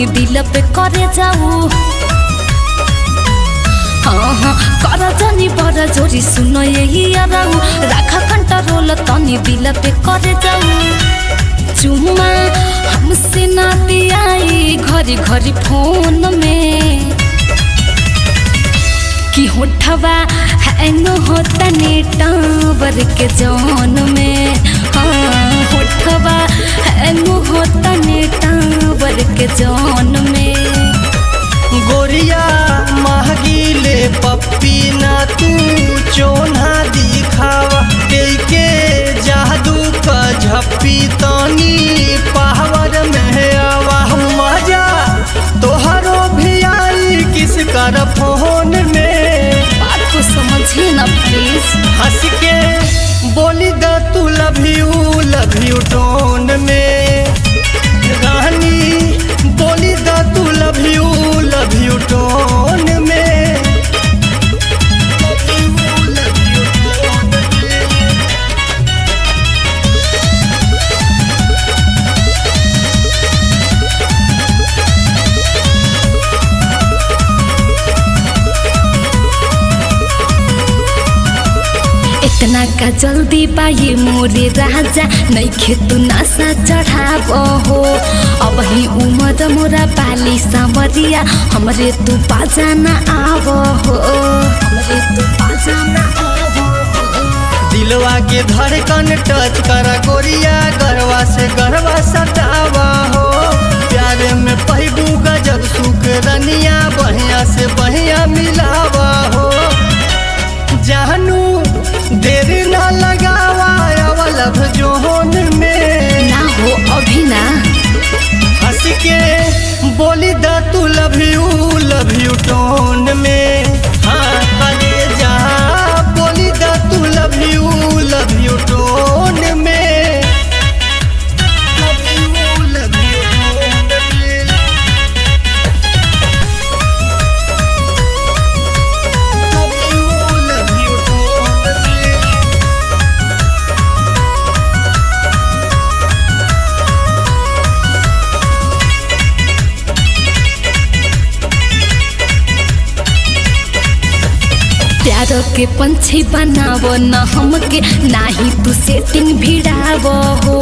तनी दिल पे करे जाऊ। हाँ कर जानी बड़ा जोरी सुनो यही आराऊ, राखा कंट्रोल तनी दिल पे करे जाऊ। चुम्मा हमसे ना दियाई घरी घरी फोन में, कि होठवा हैंग होता नेटावर के जौन में। हाँ होठवा हैंग होता नेटावर के जौन में। गोरिया महगीले पप्पी ना तू चोना दिखावा, के जादू का झप्पी तनी पावर में आवा। मजा तोहरो भी आई किस कर फोन में, बात को समझे ना प्लीज। हंस के बोली द तू लव यू टोन में। रानी बोली द तू लव यू टोन में। इतना का जल्दी पाए मोरे राजा, नइखे तू नशा चढ़ाब हो। अब ही उमर मोरा पाली सांवरिया, हमरे तू पाजाना आव हो, हमरे तू पाजाना आव हो। दिलवा के धड़कन टच करा गोरिया, गरवा से गरवा सटावा हो। प्यारे में पहिबू गजब सुख रनिया, बढ़िया से बढ़िया मिलावा हो। जानू देर ना लगावा लव जोन में, ना हो अभी ना। हंस के बोली द तू लव यू टोन में। हाँ अरे जा बोली द तू लव यू टोन में। लव यू टोन में। प्यार के पंछी बनाव न हमके, नाही तू सेटिंग भिड़ाव हो।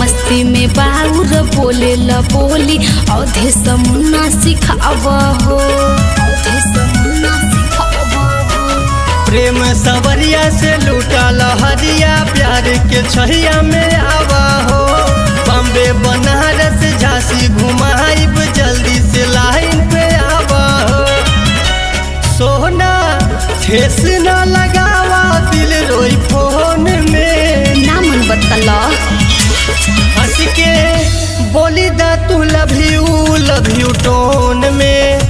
मस्ती में बाउर बोले ल बोली, औधे समुना सिखाव हो, औधे समुना सिखाव हो। प्रेम सवरिया से लूटा लहरिया, प्यार के छहिया में आवा हो। बॉम्बे बनारस झांसी घुमाइब, जल्दी से लाइन पे आवा हो। सोना ठेस न लगावा दिल रोई फोन में, ना मन बतला। हंस के बोली द तू लव यू टोन में।